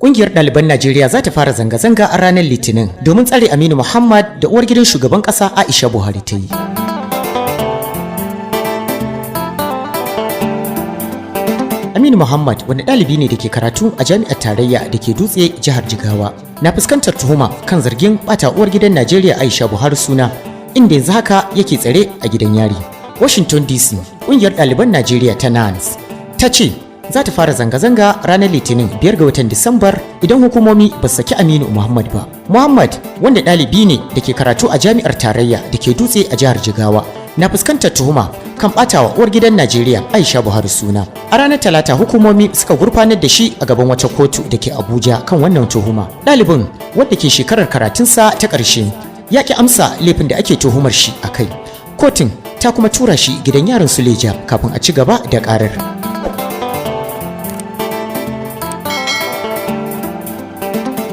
Ƙungiyar ɗaliban Najeriya za ta fara zanga-zanga a ranar Litinin domin tsare Aminu Muhammad da uwar gidan shugaban ƙasa Aishabuhari ta yi. Aminu Muhammad wani ɗalibi ne da ke karatu a jami'ar tarayya da ke Dutse jihar Jigawa na fuskantar tuhuma kan zargin ɓata uwar gidan Najeriya Aishabuhari suna, inda yanzu haka yake tsare a gidan yari. Washington DC, ƙungiyar ɗaliban Najeriya ta NANS ta ce za ta fara zanga-zanga ranar Litinin 5 ga watan Disambar idan hukumomi ba su saki Aminu Muhammad ba. Muhammad, wanda ɗalibi ne da ke karatu a jami'ar tarayya da ke Dutse a jihar Jigawa, na fuskantar tuhuma kan ɓatawa uwar gidan Najeriya Aishabuhari suna. A ranar Talata hukumomi suka gurfanar da shi a gaban wata kotu da ke Abuja kan wannan tuhuma. Ɗalibin, wanda ke shekarar karatunsa ta ƙarshe, ya ki amsa laifin da ake tuhumar shi a kai. Kotun ta kuma tura shi gidan yarin Suleja kafin a ci gaba da ƙarar.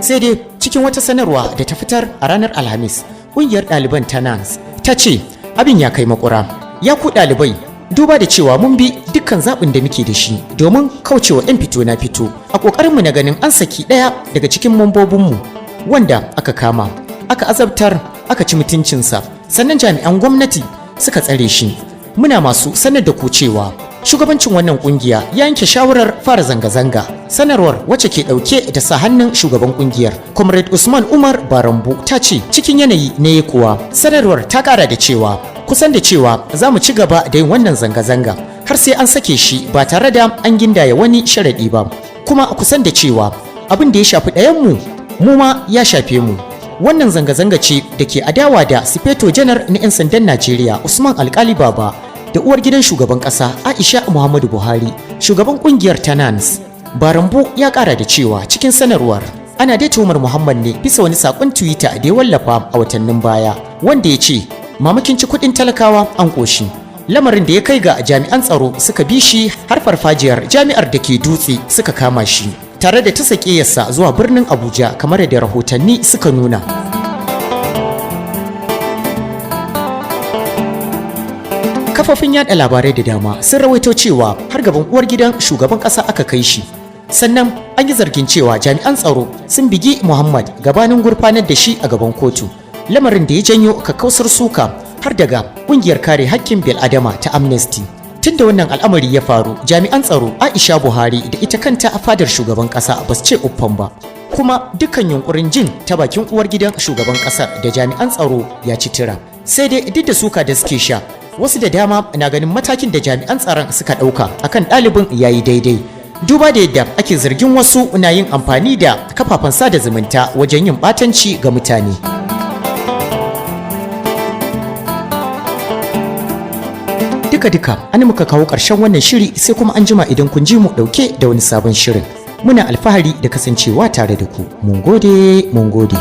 Sai dai cikin wata sanarwa da ta fitar a ranar Alhamis, ƙungiyar ɗaliban ta NANS ta ce abin ya kai makura. Ya ku ɗalibai, duba da cewa mun bi dukkan zaɓin da muke da shi domin kaucewa 'yan fito na fito a ƙoƙarinmu na ganin an saki ɗaya daga cikin mambobinmu wanda aka kama, aka azabtar, aka ci mutuncinsa, sannan jami'an gwamnati suka tsare shi. Muna masu sanar da ku cewa shugabancin wannan kungiya ya yanke shawarar fara zanga-zanga. Sanarwar, wacce ke dauke da sa hannun shugaban kungiyar Comrade Usman Umar Barambu, ta ce cikin yanayi ne kuwa. Sanarwar ta kara da cewa kusan da cewa za mu ci gaba da yin wannan zanga-zanga har sai an sake shi ba tare da an gindaya wani sharadi ba, kuma kusan da cewa abin da ya shafi ɗayanmu mu ma ya shafe mu. Wannan zanga-zanga ce da ke adawa da Sifeto Janar na 'yan sandan Najeriya Usman Alkali Baba da uwar gidan shugaban ƙasa Aisha Muhammadu Buhari. Shugaban ƙungiyar ta NANS Barambu ya ƙara da cewa cikin sanarwar ana dai tuhumar Muhammad ne bisa wani saƙon Twitter da ya wallafa a watannin baya, wanda ya ce mamakin ci kuɗin talakawa an ƙoshi, lamarin da ya kai ga jami'an tsaro suka bi shi har farfajiyar jami'ar da ke Dutse suka kama shi tare da ta sakeyarsa zuwa birnin Abuja kamar da rahotanni suka nuna. Kafofin yada labarai da dama sun rawaito cewa har gaban uwar gidan shugaban ƙasa aka kai shi, sannan an yi zargin cewa jami'an tsaro sun bigi Muhammad gabanin gurfanar da shi a gaban kotu, lamarin da ya janyo kakkausar suka har daga ƙungiyar kare haƙƙin bil'adama ta Amnesty. Tunda wannan al'amari ya faru, jami'an tsaro Aishabuhari da ita kanta a fadar shugaban ƙasa ba su ce uffan ba, kuma dukkan yunkurin jin ta bakin uwar gidan shugaban ƙasar da jami'an tsaro ya ci tira. Sai dai duk da suka da suke sha, wasu da dama na ganin matakin da jami'an tsaron suka ɗauka akan ɗalibin yayi daidai, duba da yadda ake zargin wasu na yin amfani da kafafen sada zumunta wajen yin ɓatanci ga mutane. Duka-duka an muka kawo ƙarshen wannan shiri, sai kuma an jima idan kun ji mu ɗauke da wani sabon shirin. Muna alfahari da kasancewa tare da ku. Mun gode, mun gode.